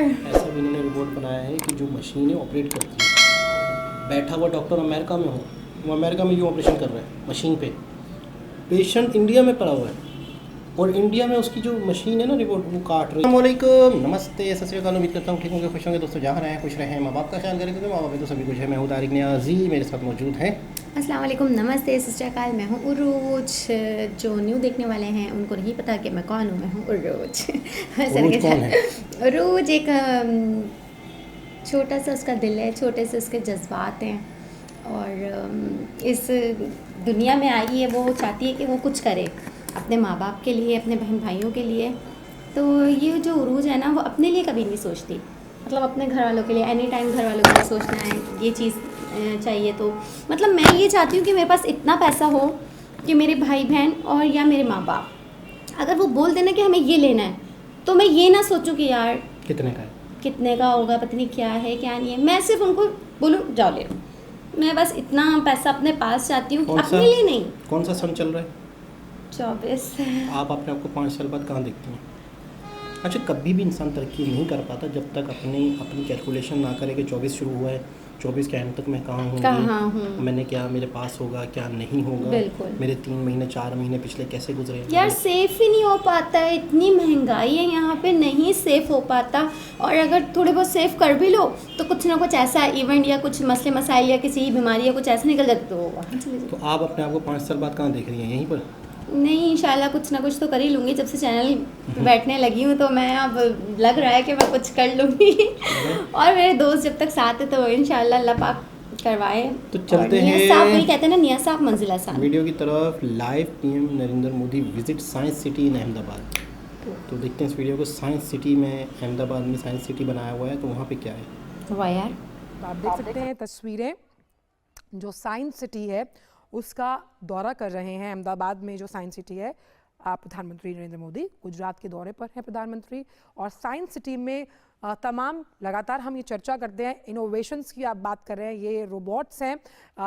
ऐसा भी इन्होंने रिपोर्ट बनाया है कि जो मशीनें ऑपरेट करती है, बैठा हुआ डॉक्टर अमेरिका में हो, वो अमेरिका में यूँ ऑपरेशन कर रहा है मशीन पे, पेशेंट इंडिया में पड़ा हुआ है और इंडिया में उसकी जो मशीन है ना रिपोर्ट वो काट रही है। अस्सलामुअलैकुम, नमस्ते, सत श्री अकाल। उम्मीद करता हूँ ठीक होंगे, खुश होंगे दोस्तों, जहाँ रहें खुश रहें, माँ बाप का ख्याल करें क्योंकि माँ बाप तो सभी कुछ है। मैं हूँ तारिक नियाज़ी, मेरे साथ मौजूद हैं। अस्सलाम वालेकुम, नमस्ते, सत श्री अकाल। मैं हूँ उरूज। जो न्यू देखने वाले हैं उनको नहीं पता कि मैं कौन हूँ। मैं हूँ उरूज। उरूज कौन है? उरूज एक छोटा सा उसका दिल है, छोटे से उसके जज्बात हैं और इस दुनिया में आई है, वो चाहती है कि वो कुछ करे अपने माँ बाप के लिए, अपने बहन भाइयों के लिए। तो ये जो उरूज है ना, वो अपने लिए कभी नहीं सोचती, मतलब अपने घर वालों के लिए एनी टाइम घर वालों के लिए सोचना है, ये चीज़ चाहिए। तो मतलब मैं ये चाहती हूँ कि मेरे पास इतना पैसा हो कि मेरे भाई बहन और या मेरे माँ बाप अगर वो बोल देना कि हमें ये लेना है, तो मैं ये ना सोचूं कि यार कितने का है, कितने का होगा, पता नहीं क्या है क्या नहीं है। मैं सिर्फ उनको बोलूँ जाओ ले लो। मैं बस इतना पैसा अपने पास चाहती हूँ, अपने लिए नहीं। कौन सा सन चल रहा है? 24। आप अपने आपको 5 साल बाद कहाँ देखते हैं? अच्छा, कभी भी इंसान तरक्की नहीं कर पाता जब तक अपनी कैलकुलेशन ना करे कि 24 शुरू हुआ है, 24 के एंड तक मैं कहाँ हूँ, मैंने क्या मेरे पास होगा, क्या नहीं होगा, बिल्कुल। मेरे 3 महीने 4 महीने पिछले कैसे गुजरे यार सेफ़ ही नहीं हो पाता है, इतनी महंगाई है यहाँ पे, नहीं सेफ़ हो पाता। और अगर थोड़े बहुत सेफ़ कर भी लो तो कुछ ना कुछ ऐसा इवेंट या कुछ मसले मसाइल या किसी बीमारी या कुछ ऐसा निकल जाता तो वहाँ चले जाओ। तो आप अपने आप को 5 साल बाद कहाँ देख रही हैं? यहीं पर? नहीं, इंशाल्लाह कुछ ना कुछ तो कर ही लूँगी। जब से चैनल पे बैठने लगी हूँ तो मैं अब लग रहा है कि मैं कुछ कर लूँगी। और मेरे दोस्त जब तक साथ है तो इंशाल्लाह अल्लाह पाक करवाए। तो चलते हैं वही कहते हैं ना, निया साहब मंजिल आसान। वीडियो की तरफ। Live PM Narendra Modi visit science city in Ahmedabad. तो देखते हैं इस वीडियो को। साइंस सिटी में, अहमदाबाद में साइंस सिटी बनाया हुआ है, तो वहाँ पे क्या है? वाह यार, आप देख सकते हैं तस्वीरें, जो साइंस सिटी है उसका दौरा कर रहे हैं। अहमदाबाद में जो साइंस सिटी है, प्रधानमंत्री नरेंद्र मोदी गुजरात के दौरे पर हैं प्रधानमंत्री। और साइंस सिटी में तमाम लगातार हम ये चर्चा करते हैं, इनोवेशंस की आप बात कर रहे हैं, ये रोबोट्स हैं।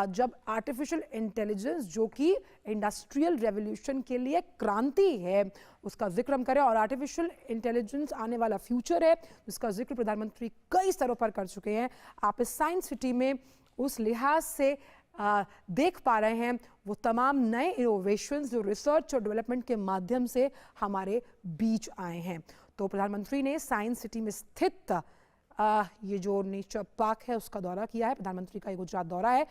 जब आर्टिफिशियल इंटेलिजेंस जो कि इंडस्ट्रियल रेवोल्यूशन के लिए क्रांति है उसका जिक्र हम करें, और आर्टिफिशियल इंटेलिजेंस आने वाला फ्यूचर है जिसका जिक्र प्रधानमंत्री कई स्तरों पर कर चुके हैं। आप इस साइंस सिटी में उस लिहाज से देख पा रहे हैं वो तमाम नए इनोवेशंस जो रिसर्च और डेवलपमेंट के माध्यम से हमारे बीच आए हैं। तो प्रधानमंत्री ने साइंस सिटी में स्थित ये जो नेचर पार्क है उसका दौरा किया है। प्रधानमंत्री का ये गुजरात दौरा है,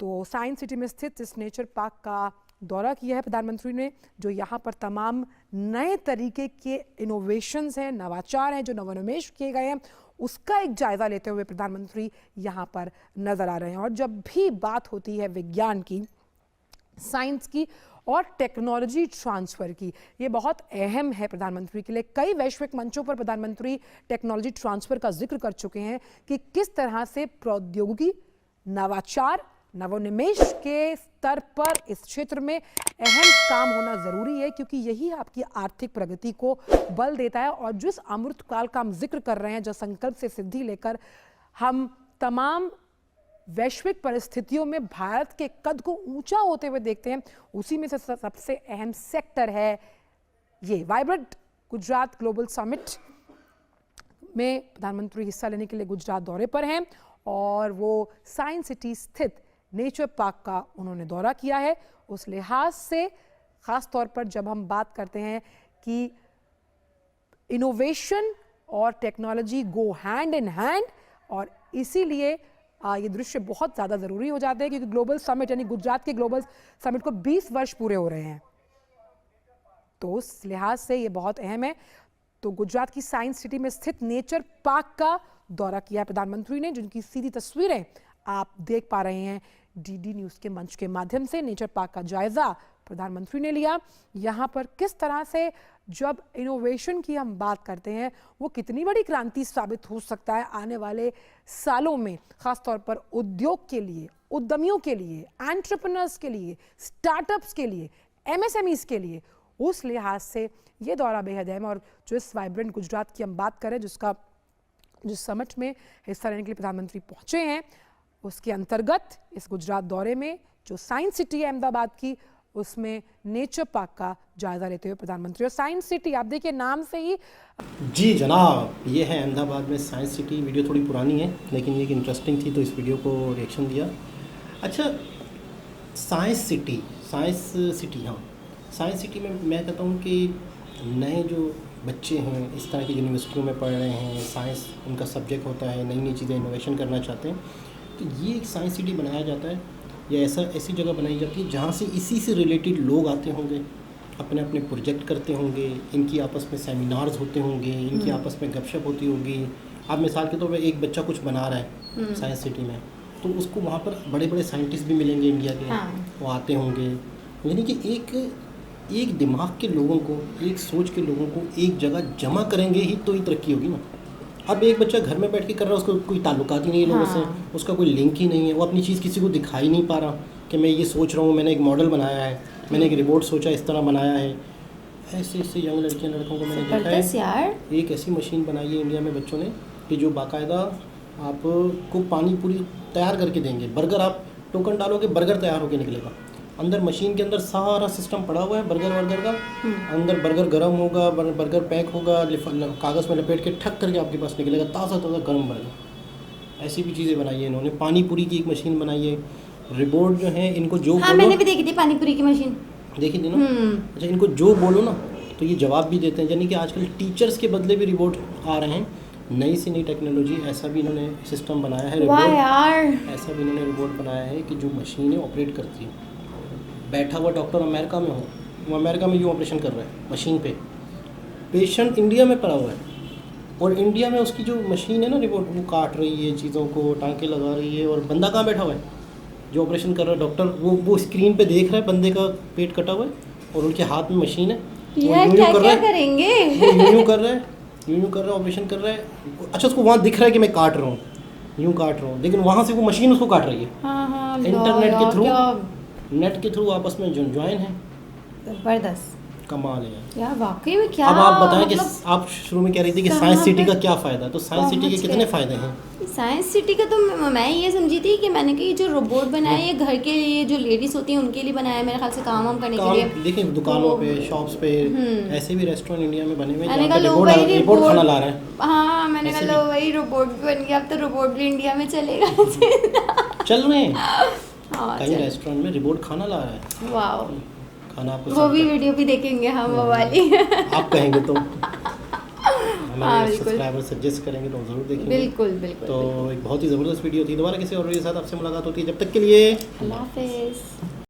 तो साइंस सिटी में स्थित इस नेचर पार्क का दौरा किया है प्रधानमंत्री ने, जो यहाँ पर तमाम नए तरीके के इनोवेशंस हैं, नवाचार हैं, जो नवोन्मेष किए गए हैं, उसका एक जायजा लेते हुए प्रधानमंत्री यहाँ पर नजर आ रहे हैं। और जब भी बात होती है विज्ञान की, साइंस की और टेक्नोलॉजी ट्रांसफ़र की, ये बहुत अहम है प्रधानमंत्री के लिए। कई वैश्विक मंचों पर प्रधानमंत्री टेक्नोलॉजी ट्रांसफ़र का जिक्र कर चुके हैं कि किस तरह से प्रौद्योगिकी, नवाचार, नवोन्मेष के स्तर पर इस क्षेत्र में अहम काम होना ज़रूरी है, क्योंकि यही आपकी आर्थिक प्रगति को बल देता है। और जिस अमृत काल का हम जिक्र कर रहे हैं, जो संकल्प से सिद्धि लेकर हम तमाम वैश्विक परिस्थितियों में भारत के कद को ऊंचा होते हुए देखते हैं, उसी में से सबसे अहम सेक्टर है ये। वाइब्रेंट गुजरात ग्लोबल समिट में प्रधानमंत्री हिस्सा लेने के लिए गुजरात दौरे पर हैं और वो साइंस सिटी स्थित नेचर पार्क का उन्होंने दौरा किया है। उस लिहाज से ख़ास तौर पर जब हम बात करते हैं कि इनोवेशन और technology go hand in hand, और इसीलिए ये दृश्य बहुत ज़्यादा ज़रूरी हो जाते हैं, क्योंकि ग्लोबल समिट यानी गुजरात के ग्लोबल समिट को 20 वर्ष पूरे हो रहे हैं, तो उस लिहाज से ये बहुत अहम है। तो गुजरात की साइंस सिटी में स्थित नेचर पार्क का दौरा किया प्रधानमंत्री ने, जिनकी सीधी तस्वीरें आप देख पा रहे हैं डीडी न्यूज़ के मंच के माध्यम से। नेचर पार्क का जायजा प्रधानमंत्री ने लिया। यहाँ पर किस तरह से जब इनोवेशन की हम बात करते हैं, वो कितनी बड़ी क्रांति साबित हो सकता है आने वाले सालों में, खास तौर पर उद्योग के लिए, उद्यमियों के लिए, एंटरप्रेन्योर्स के लिए, स्टार्टअप्स के लिए, एमएसएमईज के लिए, उस लिहाज से ये दौरा बेहद अहम। और जो इस वाइब्रेंट गुजरात की हम बात करें, जिस समिट में हिस्सा लेने के लिए प्रधानमंत्री पहुंचे हैं, उसके अंतर्गत इस गुजरात दौरे में जो साइंस सिटी है अहमदाबाद की, उसमें नेचर पार्क का जायजा लेते हुए प्रधानमंत्री। और साइंस सिटी आप देखिए नाम से ही जी जनाब, ये है अहमदाबाद में साइंस सिटी। वीडियो थोड़ी पुरानी है लेकिन ये इंटरेस्टिंग थी तो इस वीडियो को रिएक्शन दिया। अच्छा, साइंस सिटी हाँ, साइंस सिटी में मैं कहता हूँ कि नए जो बच्चे हैं इस तरह की यूनिवर्सिटियों में पढ़ रहे हैं, साइंस उनका सब्जेक्ट होता है, नई नई चीज़ें इनोवेशन करना चाहते हैं, तो ये एक साइंस सिटी बनाया जाता है या ऐसी जगह बनाई जाती है जहाँ से इसी से रिलेटेड लोग आते होंगे, अपने अपने प्रोजेक्ट करते होंगे, इनकी आपस में सेमिनार्स होते होंगे, इनकी आपस में गपशप होती होगी। अब मिसाल के तौर पर एक बच्चा कुछ बना रहा है साइंस सिटी में, तो उसको वहाँ पर बड़े बड़े साइंटिस्ट भी मिलेंगे इंडिया के, वो आते होंगे। यानी कि एक दिमाग के लोगों को, एक सोच के लोगों को एक जगह जमा करेंगे ही तो ही तरक्की होगी ना। अब एक बच्चा घर में बैठ के कर रहा है, उसको कोई ताल्लुकात ही नहीं है लोगों से, उसका कोई लिंक ही नहीं है, वो अपनी चीज़ किसी को दिखाई नहीं पा रहा कि मैं ये सोच रहा हूँ, मैंने एक मॉडल बनाया है, मैंने एक रिपोर्ट सोचा इस तरह बनाया है। ऐसे यंग लड़कियाँ लड़कों को मैंने देखा है। यार एक ऐसी मशीन बनाई है इंडिया में बच्चों ने कि जो बाकायदा आपको पानी पूरी तैयार करके देंगे। बर्गर आप टोकन डालोगे, बर्गर तैयार होकर निकलेगा। अंदर मशीन के अंदर सारा सिस्टम पड़ा हुआ है बर्गर का। अंदर बर्गर गर्म होगा, बर्गर पैक होगा, कागज़ में लपेट के ठक करके आपके पास निकलेगा ताज़ा गर्म बर्गर। ऐसी भी चीज़ें बनाई है इन्होंने। पानी पूरी की एक मशीन बनाई है। रिबोट जो है इनको जो हाँ, मैंने भी देखी थी पानी पूरी की मशीन, देखी थी ना। अच्छा, इनको जो बोलो ना तो ये जवाब भी देते हैं। यानी कि आजकल टीचर्स के बदले भी रिबोट आ रहे हैं, नई से नई टेक्नोलॉजी। ऐसा भी इन्होंने सिस्टम बनाया है वाह रिबोट, यार, ऐसा भी इन्होंने रिबोट बनाया है कि जो मशीनें ऑपरेट करती है। बैठा हुआ डॉक्टर अमेरिका में हो, वो अमेरिका में यूँ ऑपरेशन कर रहा है मशीन पे। पेशेंट इंडिया में पड़ा हुआ है और इंडिया में उसकी जो मशीन है ना रिबोट, वो काट रही है चीज़ों को, टांके लगा रही है। और बंदा कहाँ बैठा हुआ है जो ऑपरेशन कर रहा है डॉक्टर, वो स्क्रीन पे देख रहा है बंदे का पेट कटा हुआ है और उनके हाथ में मशीन है। यार क्या क्या करेंगे। यूँ कर रहा है, यूँ कर रहा है, ऑपरेशन कर रहा है। अच्छा, उसको वहाँ दिख रहा है कि मैं काट रहा हूँ, यूँ काट रहा हूँ, लेकिन वहाँ से वो मशीन उसको काट रही है। हाँ, इंटरनेट के थ्रू, नेट के थ्रू आपस में ज्वाइन है। जबरदस्त, कमाल है यार वाकई में। क्या अब आप बताएं कि मतलब आप शुरू में कह रही थी कि साइंस सिटी का क्या फ़ायदा है, तो साइंस सिटी के कितने फ़ायदे हैं? साइंस सिटी का तो मैं ये समझी थी कि मैंने कि जो रोबोट बनाया है ये घर के लिए, जो लेडीज होती हैं उनके लिए बनाया है मेरे ख्याल से, काम वाम करने के लिए। देखिए दुकानों पे, शॉप्स पे, ऐसे भी रेस्टोरेंट इंडिया में बने हुए हैं मैंने जहाँ कहा पे लो रिबोट खाना ला रहा है। हाँ, मैंने ऐसे कहा लो वही रोबोट भी बन गया, अब तो रोबोट भी इंडिया में चलेगा। चल रहे हैं हाँ, कई रेस्टोरेंट में रिबोट खाना ला रहा है। वाह, खाना आपको वो भी वीडियो भी देखेंगे हम, वो वाली। आप कहेंगे तो हाँ, हमारे बिल्कुल। सब्सक्राइबर सजेस्ट करेंगे तो ज़रूर देखेंगे। बिल्कुल बिल्कुल। तो एक बहुत ही ज़बरदस्त वीडियो थी। दोबारा किसी और वीडियो के साथ आपसे मुलाकात होती है, जब तक के लिए अल्लाह हाफिज़।